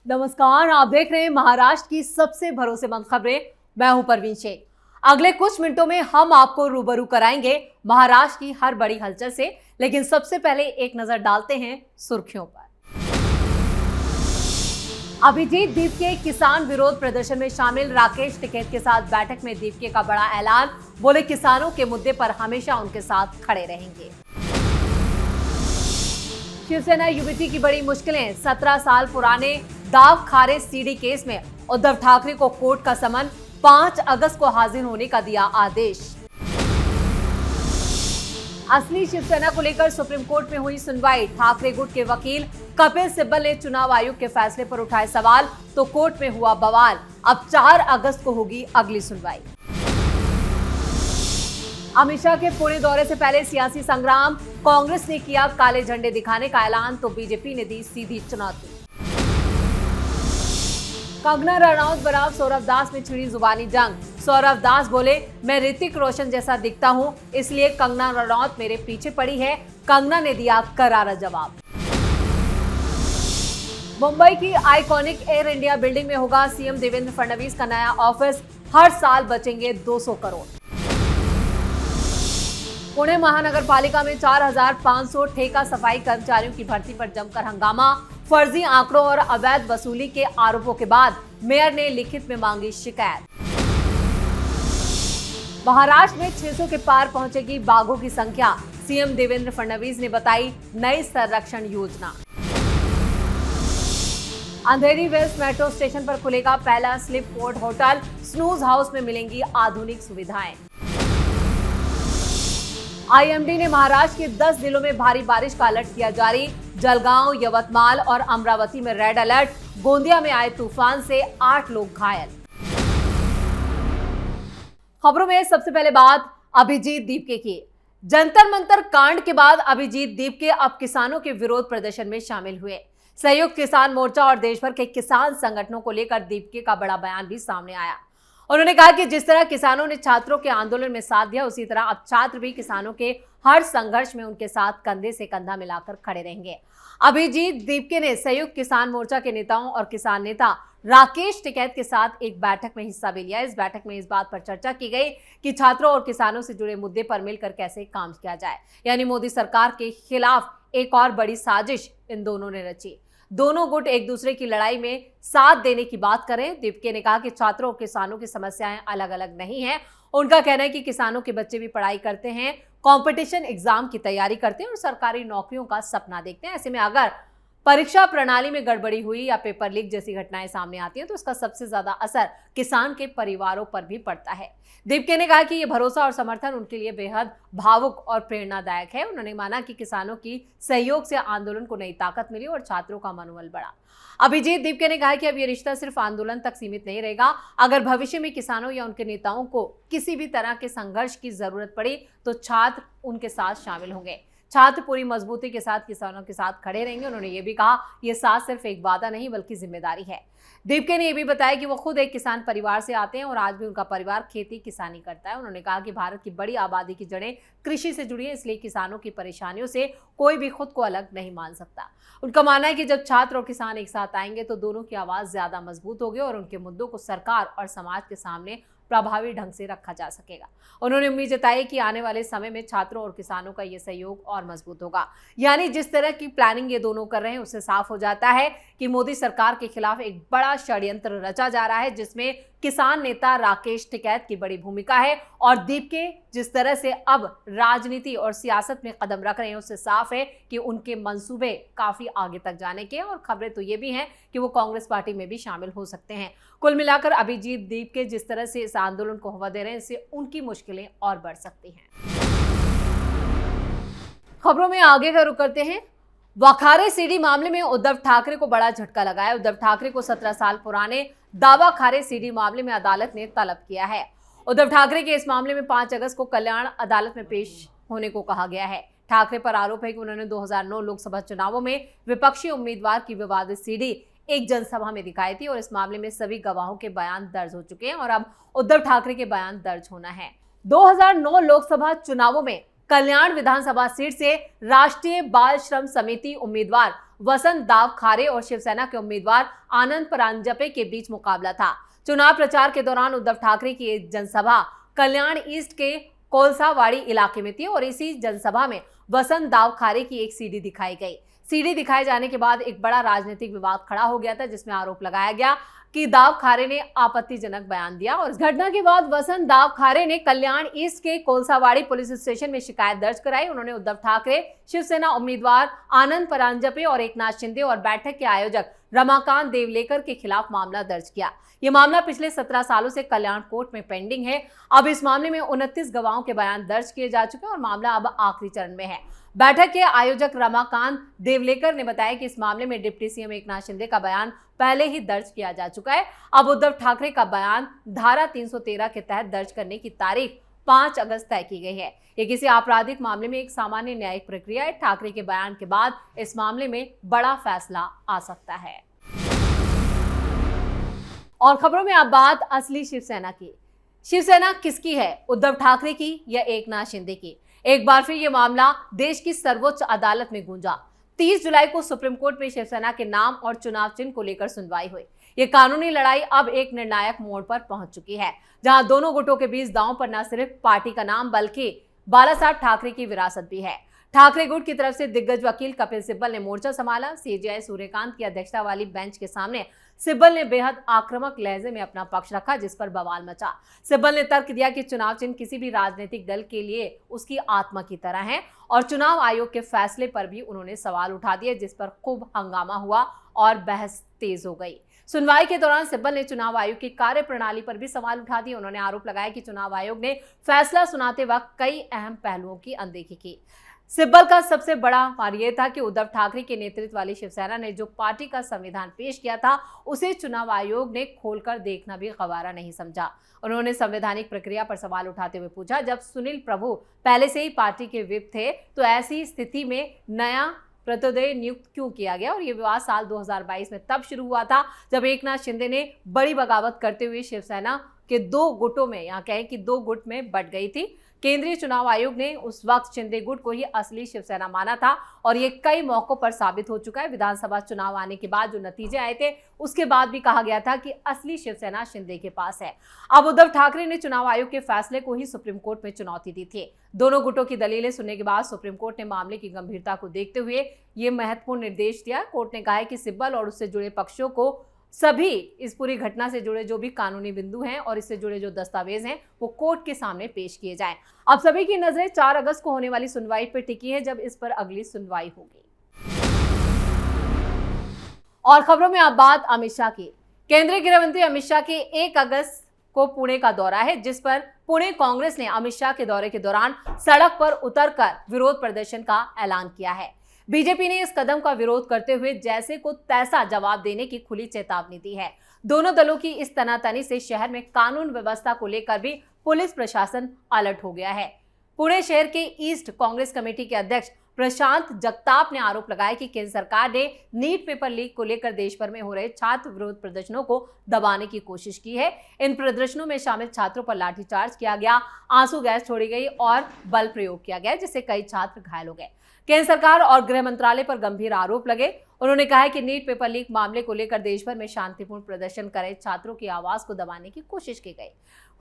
नमस्कार, आप देख रहे हैं महाराष्ट्र की सबसे भरोसेमंद खबरें। मैं हूं परवीन शेख। अगले कुछ मिनटों में हम आपको रूबरू कराएंगे महाराष्ट्र की हर बड़ी हलचल से, लेकिन सबसे पहले एक नजर डालते हैं सुर्खियों पर। अभिजीत दीपके किसान विरोध प्रदर्शन में शामिल, राकेश टिकैत के साथ बैठक में दीपके का बड़ा ऐलान। बोले किसानों के मुद्दे पर हमेशा उनके साथ खड़े रहेंगे। शिवसेना युवती की बड़ी मुश्किलें, 17 साल पुराने दाव खारे सीडी केस में उद्धव ठाकरे को कोर्ट का समन, 5 अगस्त को हाजिर होने का दिया आदेश। असली शिवसेना को लेकर सुप्रीम कोर्ट में हुई सुनवाई, ठाकरे गुट के वकील कपिल सिब्बल ने चुनाव आयोग के फैसले पर उठाए सवाल, तो कोर्ट में हुआ बवाल। अब 4 अगस्त को होगी अगली सुनवाई। अमित शाह के पुणे दौरे से पहले सियासी संग्राम, कांग्रेस ने किया काले झंडे दिखाने का ऐलान, तो बीजेपी ने दी सीधी चुनौती। कंगना रनौत बनाम सौरव दास में छिड़ी जुबानी जंग, सौरव दास बोले मैं ऋतिक रोशन जैसा दिखता हूं, इसलिए कंगना रनौत मेरे पीछे पड़ी है। कंगना ने दिया करारा जवाब। मुंबई की आइकॉनिक एयर इंडिया बिल्डिंग में होगा सीएम देवेंद्र फडणवीस का नया ऑफिस, हर साल बचेंगे 200 करोड़। पुणे महानगर पालिका में 4,500 ठेका सफाई कर्मचारियों की भर्ती पर जमकर हंगामा, फर्जी आंकड़ों और अवैध वसूली के आरोपों के बाद मेयर ने लिखित में मांगी शिकायत। महाराष्ट्र में 600 के पार पहुंचेगी बाघों की संख्या, सीएम देवेंद्र फडणवीस ने बताई नई संरक्षण योजना। अंधेरी वेस्ट मेट्रो स्टेशन पर खुलेगा पहला slip port hotel, snooze house में मिलेंगी आधुनिक सुविधाएं। आईएमडी ने महाराष्ट्र के 10 जिलों में भारी बारिश का अलर्ट किया जारी, जलगांव, यवतमाल और अमरावती में रेड अलर्ट, गोंदिया में आए तूफान से 8 लोग घायल। खबरों में सबसे पहले बात अभिजीत दीपके की। जंतर मंतर कांड के बाद अभिजीत दीपके अब किसानों के विरोध प्रदर्शन में शामिल हुए। संयुक्त किसान मोर्चा और देश भर के किसान संगठनों को लेकर दीपके का बड़ा बयान भी सामने आया। उन्होंने कहा कि जिस तरह किसानों ने छात्रों के आंदोलन में साथ दिया, उसी तरह अब छात्र भी किसानों के हर संघर्ष में उनके साथ कंधे से कंधा मिलाकर खड़े रहेंगे। अभिजीत दीपके ने संयुक्त किसान मोर्चा के नेताओं और किसान नेता राकेश टिकैत के साथ एक बैठक में हिस्सा भी लिया। इस बैठक में इस बात पर चर्चा की गई कि छात्रों और किसानों से जुड़े मुद्दे पर मिलकर कैसे काम किया जाए, यानी मोदी सरकार के खिलाफ एक और बड़ी साजिश इन दोनों ने रची। दोनों गुट एक दूसरे की लड़ाई में साथ देने की बात करें। दीपके ने कहा कि छात्रों और किसानों की समस्याएं अलग अलग नहीं हैं। उनका कहना है कि किसानों के बच्चे भी पढ़ाई करते हैं, कंपटीशन एग्जाम की तैयारी करते हैं और सरकारी नौकरियों का सपना देखते हैं। ऐसे में अगर परीक्षा प्रणाली में गड़बड़ी हुई या पेपर लीक जैसी घटनाएं सामने आती हैं, तो इसका सबसे ज्यादा असर किसान के परिवारों पर भी पड़ता है। दीपके ने कहा कि ये भरोसा और समर्थन उनके लिए बेहद भावुक और प्रेरणादायक है। उन्होंने माना कि किसानों की सहयोग से आंदोलन को नई ताकत मिली और छात्रों का मनोबल बढ़ा। अभिजीत दीपके ने कहा कि अब ये रिश्ता सिर्फ आंदोलन तक सीमित नहीं रहेगा। अगर भविष्य में किसानों या उनके नेताओं को किसी भी तरह के संघर्ष की जरूरत पड़ी, तो छात्र उनके साथ शामिल होंगे। छात्र पूरी मजबूती के साथ किसानों के साथ खड़े रहेंगे। उन्होंने ये भी कहा ये साथ सिर्फ एक वादा नहीं बल्कि जिम्मेदारी है। दीपके ने यह भी बताया कि वो खुद एक किसान परिवार से आते हैं और आज भी उनका परिवार खेती किसानी करता है। उन्होंने कहा कि भारत की बड़ी आबादी की जड़ें कृषि से जुड़ी है, इसलिए किसानों की परेशानियों से कोई भी खुद को अलग नहीं मान सकता। उनका मानना है कि जब छात्र और किसान एक साथ आएंगे तो दोनों की आवाज ज्यादा मजबूत होगी और उनके मुद्दों को सरकार और समाज के सामने प्रभावी ढंग से रखा जा सकेगा। उन्होंने उम्मीद जताई कि आने वाले समय में छात्रों और किसानों का ये सहयोग और मजबूत होगा। यानी जिस तरह की प्लानिंग ये दोनों कर रहे हैं, उससे साफ हो जाता है कि मोदी सरकार के खिलाफ एक बड़ा षड्यंत्र रचा जा रहा है, जिसमें किसान नेता राकेश टिकैत की बड़ी भूमिका है। और दीपके जिस तरह से अब राजनीति और सियासत में कदम रख रहे हैं, उससे साफ है कि उनके मंसूबे काफी आगे तक जाने के हैं। और खबरें तो ये भी हैं कि वो कांग्रेस पार्टी में भी शामिल हो सकते हैं। कुल मिलाकर अभिजीत दीपके जिस तरह से इस आंदोलन को हवा दे रहे हैं, इससे उनकी मुश्किलें और बढ़ सकती हैं। खबरों में आगे का रुख करते हैं। वाखारे सीडी मामले में उद्धव ठाकरे को बड़ा झटका लगा है। उद्धव ठाकरे को 17 साल पुराने दावा खारे सीडी मामले में अदालत ने तलब किया है। उद्धव ठाकरे के इस मामले में 5 अगस्त को कल्याण अदालत में पेश होने को कहा गया है। ठाकरे पर आरोप है कि उन्होंने 2009 लोकसभा चुनावों में विपक्षी उम्मीदवार की विवादित सीडी एक जनसभा में दिखाई थी और इस मामले में सभी गवाहों के बयान दर्ज हो चुके हैं और अब उद्धव ठाकरे के बयान दर्ज होना है। 2009 लोकसभा चुनावों में कल्याण विधानसभा सीट से राष्ट्रीय बाल श्रम समिति उम्मीदवार वसंत दाव खारे और शिवसेना के उम्मीदवार आनंद परांजपे के बीच मुकाबला था। चुनाव प्रचार के दौरान उद्धव ठाकरे की एक जनसभा कल्याण ईस्ट के कोलसावाड़ी इलाके में थी और इसी जनसभा में वसंत दाव खारे की एक सीडी दिखाई गई। सीडी दिखाए जाने के बाद एक बड़ा राजनीतिक विवाद खड़ा हो गया था, जिसमें आरोप लगाया गया कि दाव खारे ने आपत्तिजनक बयान दिया और इस घटना के बाद वसंत दाव खारे ने कल्याण ईस्ट के कोलसावाड़ी पुलिस स्टेशन में शिकायत दर्ज कराई। उन्होंने उद्धव ठाकरे, शिवसेना उम्मीदवार आनंद परांजपे और एकनाथ शिंदे और बैठक के आयोजक रमाकांत देवलेकर के खिलाफ मामला दर्ज किया। यह मामला पिछले 17 सालों से कल्याण कोर्ट में पेंडिंग है। अब इस मामले में 29 गवाहों के बयान दर्ज किए जा चुके हैं और मामला अब आखिरी चरण में है। बैठक के आयोजक रमाकांत देवलेकर ने बताया कि इस मामले में डिप्टी सीएम एकनाथ शिंदे का बयान पहले ही दर्ज किया जा चुका है। अब उद्धव ठाकरे का बयान धारा 313 के तहत दर्ज करने की तारीख 5 अगस्त तय की गई है। ये किसी आपराधिक मामले में एक सामान्य न्यायिक प्रक्रिया है। ठाकरे के बयान के बाद इस मामले में बड़ा फैसला आ सकता है। और खबरों में अब बात असली शिवसेना की। शिवसेना किसकी है, उद्धव ठाकरे की या एकनाथ शिंदे की? एक बार फिर यह मामला देश की सर्वोच्च अदालत में गूंजा। 30 जुलाई को सुप्रीम कोर्ट में शिवसेना के नाम और चुनाव चिन्ह को लेकर सुनवाई हुई। ये कानूनी लड़ाई अब एक निर्णायक मोड़ पर पहुंच चुकी है, जहां दोनों गुटों के बीच दांव पर न सिर्फ पार्टी का नाम बल्कि बालासाहब ठाकरे की विरासत भी है। ठाकरे गुट की तरफ से दिग्गज वकील कपिल सिब्बल ने मोर्चा संभाला। सीजेआई सूर्यकांत की अध्यक्षता वाली बेंच के सामने सिब्बल ने बेहद आक्रामक लहजे में अपना पक्ष रखा, जिस पर बवाल मचा। सिब्बल ने तर्क दिया कि चुनाव चिन्ह किसी भी राजनीतिक दल के लिए उसकी आत्मा की तरह है और चुनाव आयोग के फैसले पर भी उन्होंने सवाल उठा दिए, जिस पर खूब हंगामा हुआ और बहस तेज हो गई। सुनवाई के दौरान सिब्बल ने चुनाव आयोग की कार्यप्रणाली पर भी सवाल उठा दिए। उन्होंने आरोप लगाया कि चुनाव आयोग ने फैसला सुनाते वक्त कई अहम पहलुओं की अनदेखी की। सिब्बल का सबसे बड़ा वार यह था कि उद्धव ठाकरे के नेतृत्व वाली शिवसेना ने जो पार्टी का संविधान पेश किया था, उसे चुनाव आयोग ने खोलकर देखना भी गवारा नहीं समझा। उन्होंने संवैधानिक प्रक्रिया पर सवाल उठाते हुए पूछा, जब सुनील प्रभु पहले से ही पार्टी के व्हिप थे तो ऐसी स्थिति में नया प्रतोदय नियुक्त क्यों किया गया? और ये विवाद साल 2022 में तब शुरू हुआ था जब एकनाथ शिंदे ने बड़ी बगावत करते हुए शिवसेना के दो गुटों में, यहाँ कहें कि दो गुट में बंट गई थी। केंद्रीय चुनाव आयोग ने उस वक्त शिंदे गुट को ही असली शिवसेना माना था और ये कई मौकों पर साबित हो चुका है। विधानसभा चुनाव आने के बाद जो नतीजे आए थे, उसके बाद भी कहा गया था कि असली शिवसेना शिंदे के पास है। अब उद्धव ठाकरे ने चुनाव आयोग के फैसले को ही सुप्रीम कोर्ट में चुनौती दी थी। दोनों गुटों की दलीलें सुनने के बाद सुप्रीम कोर्ट ने मामले की गंभीरता को देखते हुए ये महत्वपूर्ण निर्देश दिया। कोर्ट ने कहा है कि सिब्बल और उससे जुड़े पक्षों को सभी इस पूरी घटना से जुड़े जो भी कानूनी बिंदु हैं और इससे जुड़े जो दस्तावेज हैं वो कोर्ट के सामने पेश किए जाएं। अब सभी की नजरें 4 अगस्त को होने वाली सुनवाई पर टिकी है, जब इस पर अगली सुनवाई होगी। और खबरों में अब बात अमित शाह की। केंद्रीय गृह मंत्री अमित शाह के 1 अगस्त को पुणे का दौरा है, जिस पर पुणे कांग्रेस ने अमित शाह के दौरे के दौरान सड़क पर उतरकर विरोध प्रदर्शन का ऐलान किया है। बीजेपी ने इस कदम का विरोध करते हुए जैसे को तैसा जवाब देने की खुली चेतावनी दी है। दोनों दलों की इस तनातनी से शहर में कानून व्यवस्था को लेकर भी पुलिस प्रशासन अलर्ट हो गया है। पुणे शहर के ईस्ट कांग्रेस कमेटी के अध्यक्ष प्रशांत जगताप ने आरोप लगाया कि केंद्र सरकार ने नीट पेपर लीक को लेकर देश भर में हो रहे छात्र विरोध प्रदर्शनों को दबाने की कोशिश की है। इन प्रदर्शनों में शामिल छात्रों पर लाठीचार्ज किया गया, आंसू गैस छोड़ी गई और बल प्रयोग किया गया, जिससे कई छात्र घायल हो गए। केंद्र सरकार और गृह मंत्रालय पर गंभीर आरोप लगे। उन्होंने कहा है कि नीट पेपर लीक मामले को लेकर देश भर में शांतिपूर्ण प्रदर्शन करे छात्रों की आवाज को दबाने की कोशिश की गई।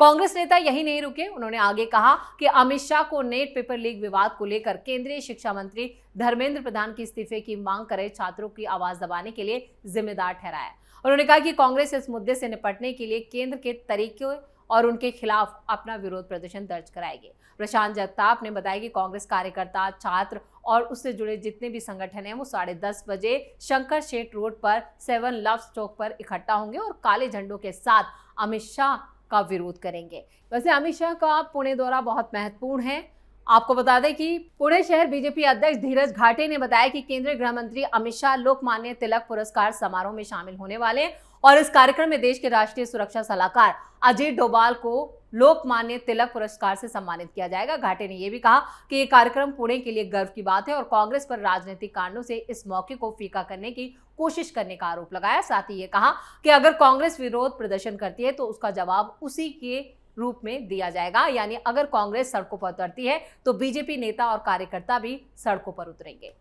कांग्रेस नेता यही नहीं रुके। उन्होंने आगे कहा कि अमित शाह को नेट पेपर लीक विवाद को लेकर केंद्रीय शिक्षा मंत्री धर्मेंद्र प्रधान के इस्तीफे की मांग करे छात्रों की आवाज दबाने के लिए जिम्मेदार ठहराया। उन्होंने कहा कि कांग्रेस इस मुद्दे से निपटने के लिए केंद्र के तरीके और उनके खिलाफ अपना विरोध प्रदर्शन दर्ज कराएगी। प्रशांत जगताप ने बताया कि कांग्रेस कार्यकर्ता, छात्र और उससे जुड़े जितने भी संगठन हैं वो 10:30 बजे शंकर शेठ रोड पर 7 लव्स चौक पर इकट्ठा होंगे और काले झंडों के साथ अमित शाह का विरोध करेंगे। वैसे अमित शाह का पुणे दौरा बहुत महत्वपूर्ण है। आपको बता दें कि पुणे शहर बीजेपी अध्यक्ष धीरज घाटे ने बताया कि केंद्रीय गृह मंत्री अमित शाह लोकमान्य तिलक पुरस्कार समारोह में शामिल होने वाले हैं और इस कार्यक्रम में देश के राष्ट्रीय सुरक्षा सलाहकार अजीत डोभाल को लोकमान्य तिलक पुरस्कार से सम्मानित किया जाएगा। घाटे ने यह भी कहा कि यह कार्यक्रम पुणे के लिए गर्व की बात है और कांग्रेस पर राजनीतिक कारणों से इस मौके को फीका करने की कोशिश करने का आरोप लगाया। साथ ही ये कहा कि अगर कांग्रेस विरोध प्रदर्शन करती है तो उसका जवाब उसी के रूप में दिया जाएगा। यानी अगर कांग्रेस सड़कों पर उतरती है तो बीजेपी नेता और कार्यकर्ता भी सड़कों पर उतरेंगे।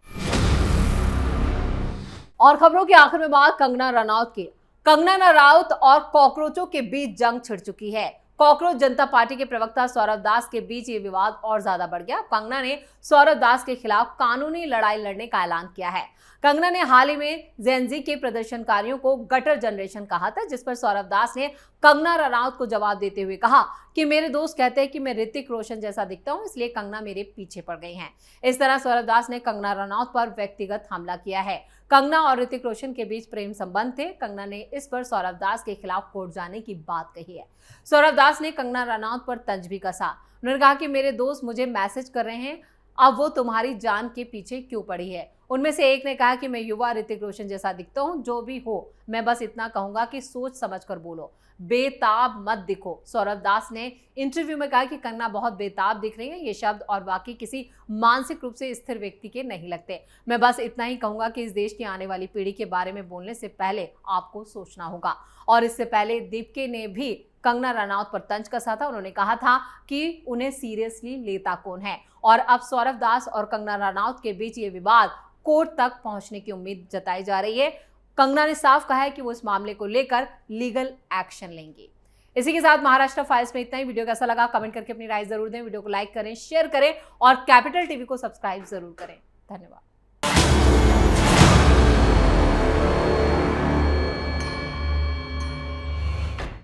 और खबरों की आखिर में बात कंगना रनौत की। कंगना रनौत और कॉकरोचों के बीच जंग छिड़ चुकी है। कॉकरोच जनता पार्टी के प्रवक्ता सौरभ दास के बीच ये विवाद और ज्यादा बढ़ गया। कंगना ने सौरभ दास के खिलाफ कानूनी लड़ाई लड़ने का ऐलान किया है। कंगना ने हाल ही में जेनजी के प्रदर्शनकारियों को गटर जनरेशन कहा था, जिस पर सौरभ दास ने कंगना रनौत को जवाब देते हुए कहा कि मेरे दोस्त कहते हैं कि मैं ऋतिक रोशन जैसा दिखता हूं, इसलिए कंगना मेरे पीछे पड़ गई हैं। इस तरह सौरभ दास ने कंगना रनौत पर व्यक्तिगत हमला किया है। कंगना और ऋतिक रोशन के बीच प्रेम संबंध थे। कंगना ने इस पर सौरभ दास के खिलाफ कोर्ट जाने की बात कही है। सौरभ दास ने कंगना रनौत पर तंज भी कसा। उन्होंने कहा कि मेरे दोस्त मुझे मैसेज कर रहे हैं, अब वो तुम्हारी जान के पीछे क्यों पड़ी है। उनमें से एक ने कहा कि मैं युवा ऋतिक रोशन जैसा दिखता हूं, जो भी हो मैं बस इतना कहूंगा कि सोच समझ कर बोलो, बेताब मत दिखो। सौरभ दास ने इंटरव्यू में कहा कि कंगना बहुत बेताब दिख रही है। ये शब्द और वाकई किसी मानसिक रूप से स्थिर व्यक्ति के नहीं लगते। मैं बस इतना ही कहूंगा कि इस देश की आने वाली पीढ़ी के बारे में बोलने से पहले आपको सोचना होगा। और इससे पहले दीपिका ने भी कंगना रनौत पर तंज कसा था। उन्होंने कहा था कि उन्हें सीरियसली लेता कौन है। और अब सौरभ दास और कंगना रनौत के बीच ये विवाद कोर्ट तक पहुंचने की उम्मीद जताई जा रही है। कंगना ने साफ कहा है कि वो इस मामले को लेकर लीगल एक्शन लेंगी। इसी के साथ महाराष्ट्र फाइल्स में इतना ही। वीडियो कैसा लगा कमेंट करके अपनी राय जरूर दें। वीडियो को लाइक करें, शेयर करें और कैपिटल टीवी को सब्सक्राइब जरूर करें। धन्यवाद।